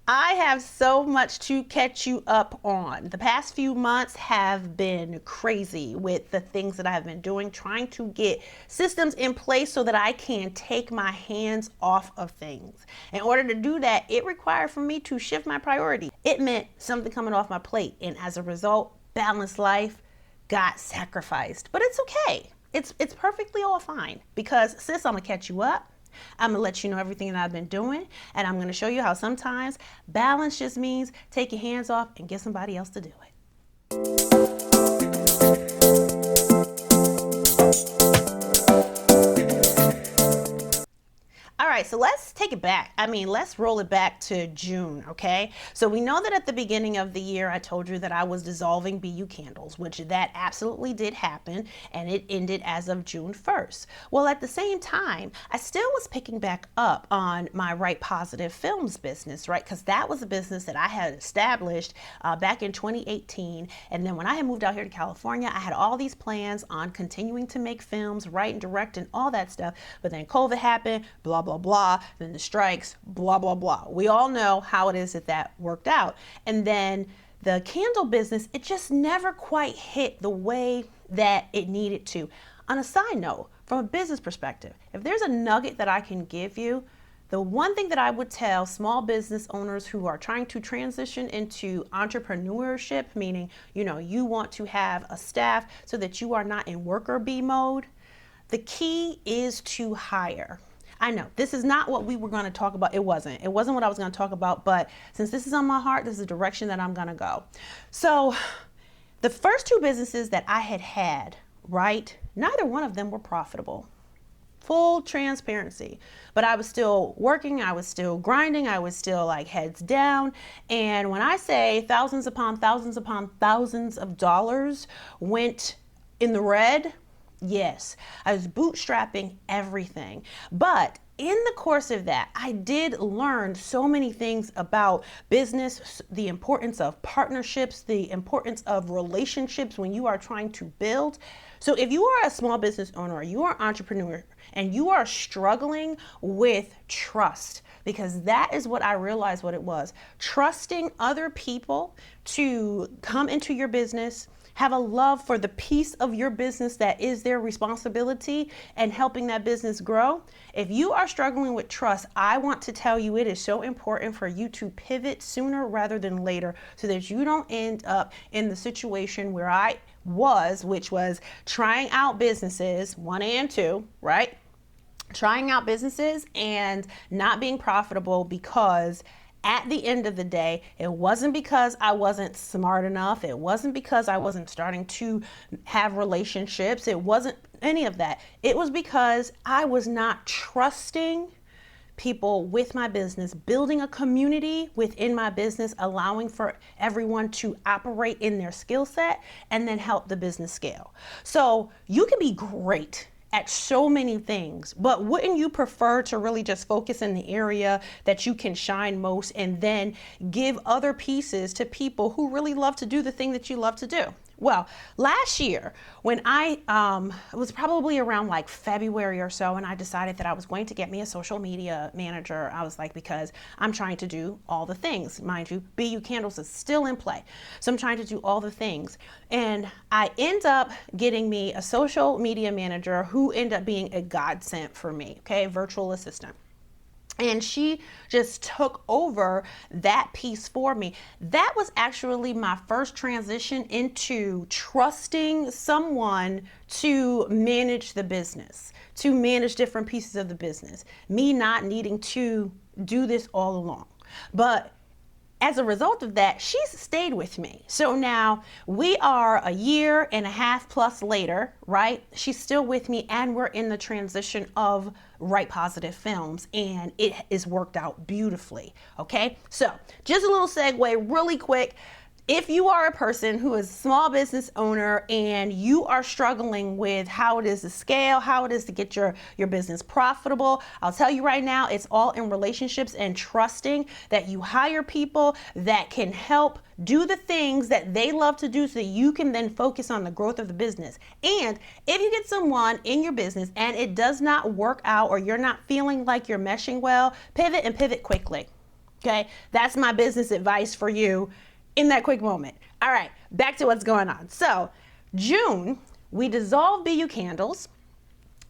I have so much to catch you up on. The past few months have been crazy with the things that I have been doing, trying to get systems in place so that I can take my hands off of things. In order to do that, it required for me to shift my priority. It meant something coming off my plate, and as a result, balanced life got sacrificed. But it's okay. It's perfectly all fine because sis, I'm gonna catch you up. I'm gonna let you know everything that I've been doing, and I'm gonna show you how sometimes balance just means take your hands off and get somebody else to do it. All right, so let's take it back. Let's roll it back to June, okay? So we know that at the beginning of the year, I told you that I was dissolving BU candles, which that absolutely did happen, and it ended as of June 1st. Well, at the same time, I still was picking back up on my Wright Positive Films business, right? Because that was a business that I had established back in 2018, and then when I had moved out here to California, I had all these plans on continuing to make films, write and direct and all that stuff, but then COVID happened, blah, blah, blah, then the strikes, blah, blah, blah. We all know how it is that worked out. And then the candle business, it just never quite hit the way that it needed to. On a side note, from a business perspective, if there's a nugget that I can give you, the one thing that I would tell small business owners who are trying to transition into entrepreneurship, meaning, you want to have a staff so that you are not in worker bee mode, the key is to hire. I know this is not what we were going to talk about. It wasn't what I was going to talk about, but since this is on my heart, this is the direction that I'm going to go. So the first two businesses that I had, right, neither one of them were profitable. Full transparency. But I was still working, I was still grinding, I was still like heads down. And when I say thousands upon thousands upon thousands of dollars went in the red, yes, I was bootstrapping everything. But in the course of that, I did learn so many things about business, the importance of partnerships, the importance of relationships when you are trying to build. So if you are a small business owner or you are an entrepreneur and you are struggling with trust, because that is what I realized what it was, trusting other people to come into your business, have a love for the piece of your business that is their responsibility and helping that business grow. If you are struggling with trust, I want to tell you it is so important for you to pivot sooner rather than later so that you don't end up in the situation where I was, which was trying out businesses, 1 and 2, right? Trying out businesses and not being profitable because at the end of the day, it wasn't because I wasn't smart enough. It wasn't because I wasn't starting to have relationships. It wasn't any of that. It was because I was not trusting people with my business, building a community within my business, allowing for everyone to operate in their skill set and then help the business scale. So you can be great at so many things, but wouldn't you prefer to really just focus in the area that you can shine most and then give other pieces to people who really love to do the thing that you love to do? Well, last year when it was probably around like February or so, and I decided that I was going to get me a social media manager. I was like, because I'm trying to do all the things. Mind you, BU Candles is still in play. So I'm trying to do all the things. And I end up getting me a social media manager who ended up being a godsend for me, okay, virtual assistant. And she just took over that piece for me. That was actually my first transition into trusting someone to manage the business, to manage different pieces of the business, me not needing to do this all along. But as a result of that, she's stayed with me. So now we are 1.5 years plus later, right? She's still with me and we're in the transition of Wright Positive Films and it has worked out beautifully, okay? So just a little segue really quick. If you are a person who is a small business owner and you are struggling with how it is to scale, how it is to get your business profitable, I'll tell you right now, it's all in relationships and trusting that you hire people that can help do the things that they love to do so that you can then focus on the growth of the business. And if you get someone in your business and it does not work out or you're not feeling like you're meshing well, pivot and pivot quickly. Okay, that's my business advice for you in that quick moment. All right, back to what's going on. So June, we dissolve BU candles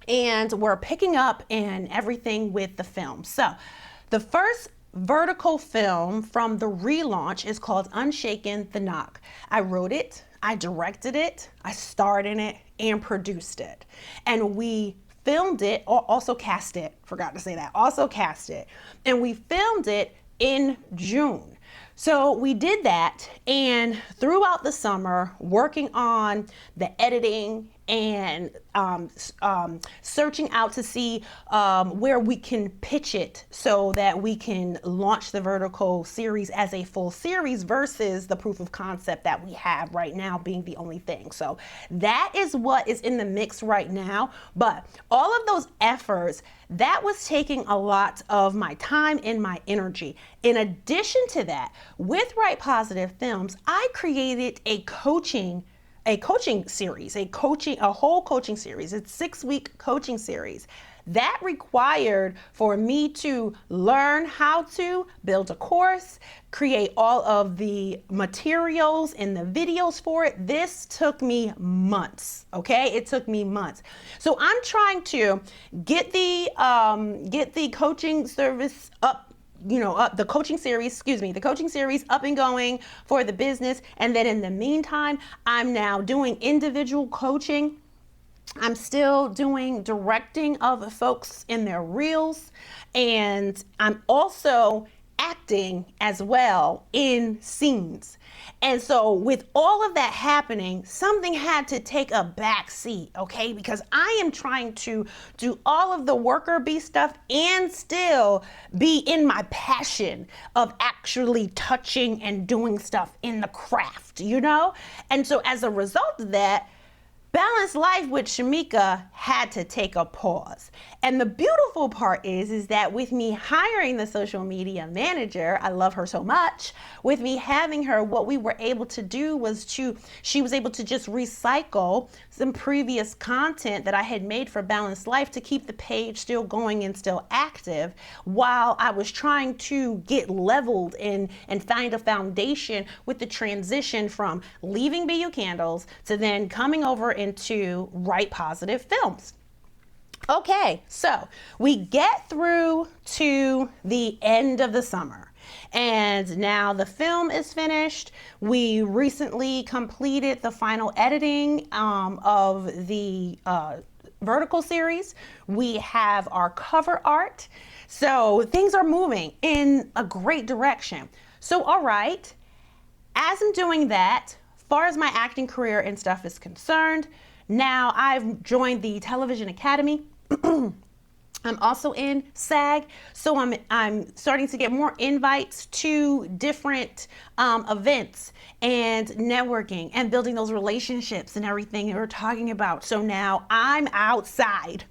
and we're picking up and everything with the film. So the first vertical film from the relaunch is called Unshaken, The Knock. I wrote it, I directed it, I starred in it, and produced it. And we filmed it, or also cast it, forgot to say that, also cast it. And we filmed it in June. So we did that, and throughout the summer, working on the editing and searching out to see where we can pitch it so that we can launch the vertical series as a full series versus the proof of concept that we have right now being the only thing. So that is what is in the mix right now. But all of those efforts, that was taking a lot of my time and my energy. In addition to that, with Wright Positive Films, I created a coaching series, a whole coaching series. It's 6-week coaching series. That required for me to learn how to build a course, create all of the materials and the videos for it. This took me months, okay? It took me months. So I'm trying to get the coaching service up, the coaching series up and going for the business. And then in the meantime, I'm now doing individual coaching. I'm still doing directing of folks in their reels. And I'm also acting as well in scenes. And so with all of that happening, something had to take a back seat, okay? Because I am trying to do all of the worker bee stuff and still be in my passion of actually touching and doing stuff in the craft, And so as a result of that, Balanced Life with Shemeka had to take a pause. And the beautiful part is that with me hiring the social media manager, I love her so much, with me having her, what we were able to do was she was able to just recycle some previous content that I had made for Balanced Life to keep the page still going and still active while I was trying to get leveled and find a foundation with the transition from leaving BU Candles to then coming over into Wright Positive Films. Okay, so we get through to the end of the summer. And now the film is finished. We recently completed the final editing of the vertical series. We have our cover art. So things are moving in a great direction. So, all right, as I'm doing that, as far as my acting career and stuff is concerned, now I've joined the Television Academy. I'm also in SAG, so I'm starting to get more invites to different events and networking and building those relationships and everything that we're talking about. So now I'm outside.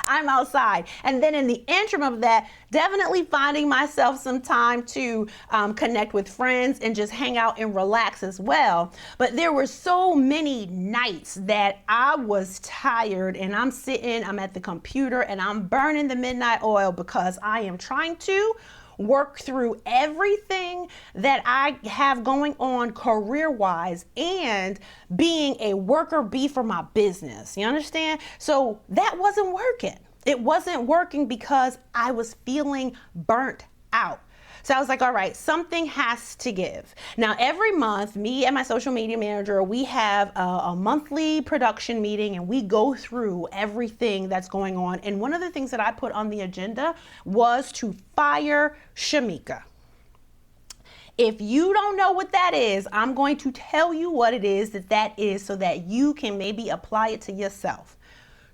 I'm outside. And then in the interim of that, definitely finding myself some time to connect with friends and just hang out and relax as well. But there were so many nights that I was tired and I'm at the computer and I'm burning the midnight oil because I am trying to work through everything that I have going on career-wise and being a worker bee for my business. You understand? So that wasn't working. It wasn't working because I was feeling burnt out. So I was like, all right, something has to give. Now, every month, me and my social media manager, we have a monthly production meeting and we go through everything that's going on. And one of the things that I put on the agenda was to fire Shemeka. If you don't know what that is, I'm going to tell you what it is that is so that you can maybe apply it to yourself.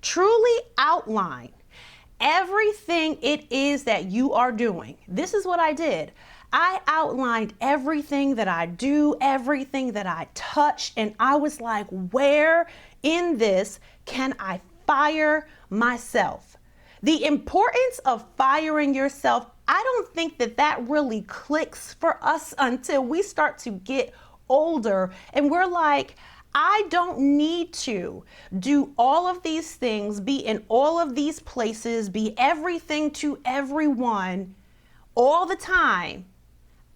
Truly outline everything it is that you are doing. This is what I did. I outlined everything that I do, everything that I touch, and I was like, where in this can I fire myself? The importance of firing yourself, I don't think that really clicks for us until we start to get older and we're like, I don't need to do all of these things, be in all of these places, be everything to everyone, all the time,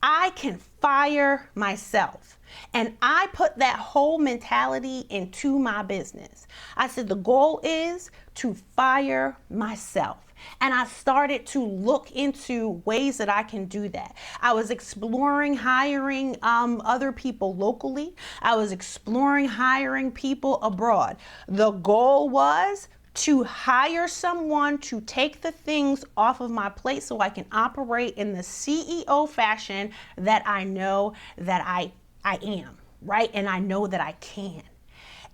I can fire myself. And I put that whole mentality into my business. I said, the goal is to fire myself. And I started to look into ways that I can do that. I was exploring hiring other people locally. I was exploring hiring people abroad. The goal was to hire someone to take the things off of my plate so I can operate in the CEO fashion that I know that I am, right? And I know that I can.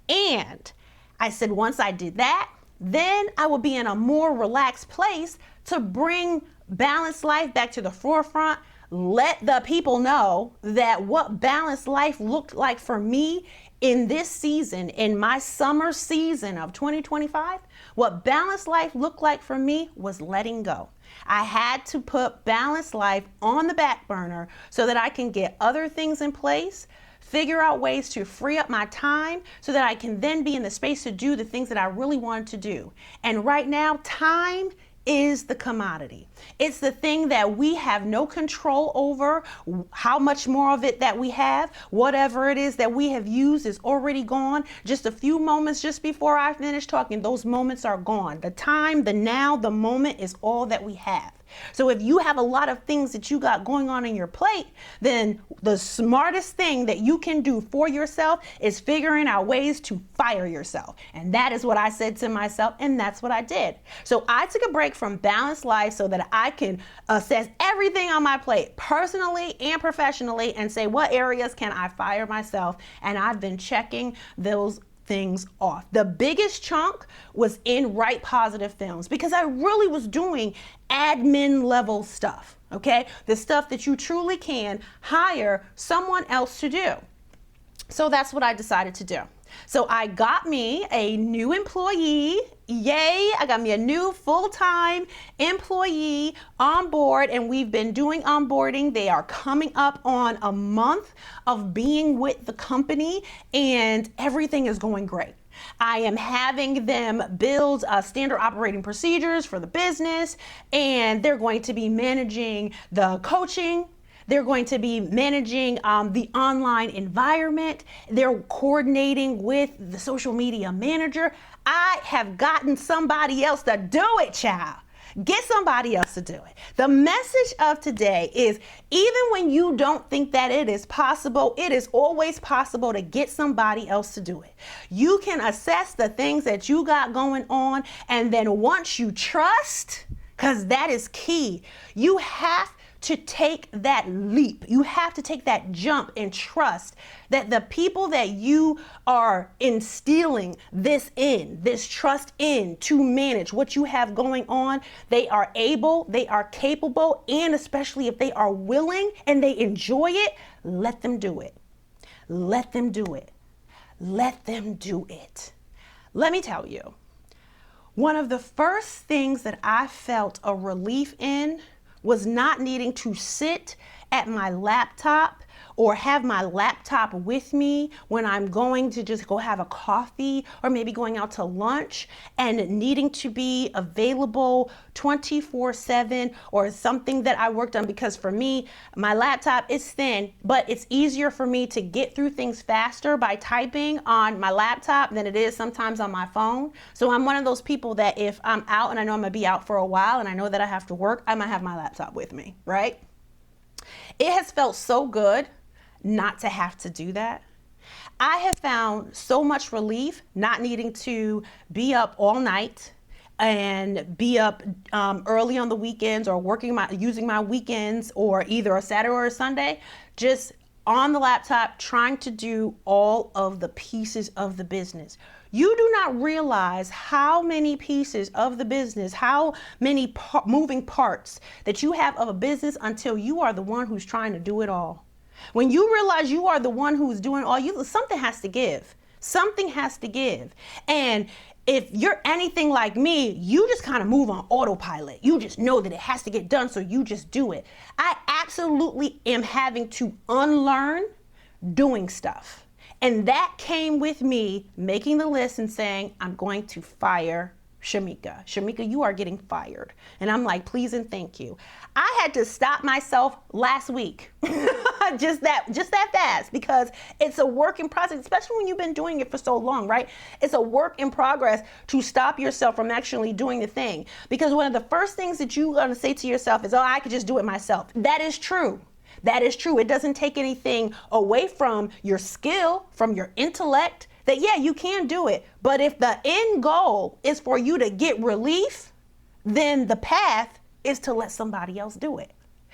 And I said, once I did that, then I will be in a more relaxed place to bring balanced life back to the forefront. Let the people know that what balanced life looked like for me in this season, in my summer season of 2025, what balanced life looked like for me was letting go. I had to put balanced life on the back burner so that I can get other things in place, figure out ways to free up my time so that I can then be in the space to do the things that I really wanted to do. And right now, time is the commodity. It's the thing that we have no control over. How much more of it that we have, whatever it is that we have used is already gone. Just a few moments just before I finish talking, those moments are gone. The time, the now, the moment is all that we have. So if you have a lot of things that you got going on in your plate, then the smartest thing that you can do for yourself is figuring out ways to fire yourself. And that is what I said to myself, and that's what I did. So I took a break from balanced life so that I can assess everything on my plate, personally and professionally, and say, what areas can I fire myself? And I've been checking those things off. The biggest chunk was in Wright Positive Films because I really was doing admin level stuff, okay? The stuff that you truly can hire someone else to do. So that's what I decided to do. So I got me a new employee. Yay, I got me a new full-time employee on board, and we've been doing onboarding. They are coming up on a month of being with the company, and everything is going great. I am having them build standard operating procedures for the business, and they're going to be managing the coaching. They're going to be managing the online environment. They're coordinating with the social media manager. I have gotten somebody else to do it, child. Get somebody else to do it. The message of today is, even when you don't think that it is possible, it is always possible to get somebody else to do it. You can assess the things that you got going on, and then once you trust, because that is key, you have to take that leap. You have to take that jump and trust that the people that you are instilling this trust in to manage what you have going on, they are able, they are capable, and especially if they are willing and they enjoy it, let them do it. Let them do it. Let them do it. Let me tell you, one of the first things that I felt a relief in was not needing to sit at my laptop or have my laptop with me when I'm going to just go have a coffee or maybe going out to lunch, and needing to be available 24/7 or something that I worked on. Because for me, my laptop is thin, but it's easier for me to get through things faster by typing on my laptop than it is sometimes on my phone. So I'm one of those people that if I'm out and I know I'm gonna be out for a while and I know that I have to work, I might have my laptop with me, right? It has felt so good not to have to do that. I have found so much relief not needing to be up all night and be up early on the weekends, or using my weekends, or either a Saturday or a Sunday, just on the laptop trying to do all of the pieces of the business. You do not realize how many pieces of the business, how many moving parts that you have of a business until you are the one who's trying to do it all. When you realize you are the one who's doing all, something has to give. Something has to give. And if you're anything like me, you just kind of move on autopilot. You just know that it has to get done, so you just do it. I absolutely am having to unlearn doing stuff. And that came with me making the list and saying, I'm going to fire Shemeka, you are getting fired. And I'm like, please and thank you. I had to stop myself last week. just that fast, because it's a work in process, especially when you've been doing it for so long, right? It's a work in progress to stop yourself from actually doing the thing. Because one of the first things that you're going to say to yourself is, oh, I could just do it myself. That is true. That is true. It doesn't take anything away from your skill, from your intellect, that yeah, you can do it. But if the end goal is for you to get relief, then the path is to let somebody else do it.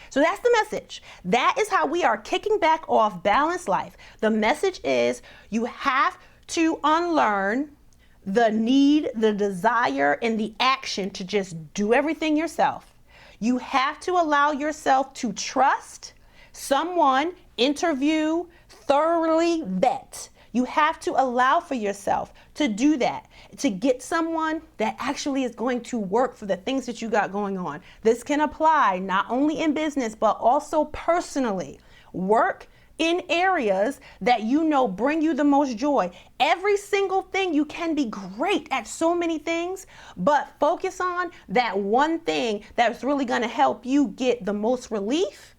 So that's the message. That is how we are kicking back off Balanced Life. The message is you have to unlearn the need, the desire, and the action to just do everything yourself. You have to allow yourself to trust someone, interview, thoroughly vet. You have to allow for yourself to do that, to get someone that actually is going to work for the things that you got going on. This can apply not only in business, but also personally. Work in areas that you know bring you the most joy. Every single thing, you can be great at so many things, but focus on that one thing that's really going to help you get the most relief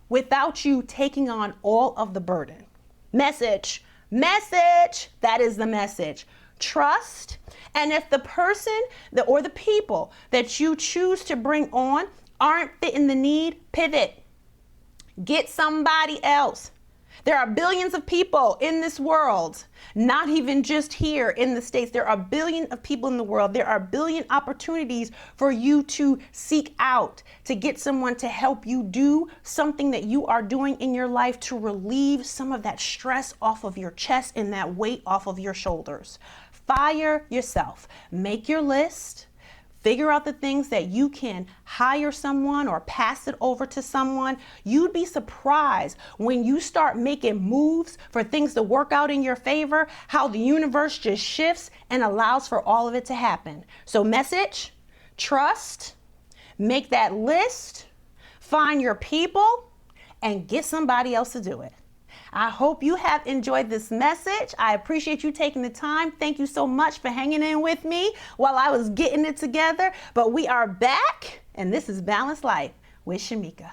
without you taking on all of the burden. Message, that is the message. Trust, and if the person or the people that you choose to bring on aren't fitting the need, pivot. Get somebody else. There are billions of people in this world, not even just here in the States. There are billions of people in the world. There are billion opportunities for you to seek out, to get someone to help you do something that you are doing in your life to relieve some of that stress off of your chest and that weight off of your shoulders. Fire yourself. Make your list. Figure out the things that you can hire someone or pass it over to someone. You'd be surprised when you start making moves for things to work out in your favor, how the universe just shifts and allows for all of it to happen. So message, trust, make that list, find your people, and get somebody else to do it. I hope you have enjoyed this message. I appreciate you taking the time. Thank you so much for hanging in with me while I was getting it together. But we are back, and this is Balanced Life with Shemeka.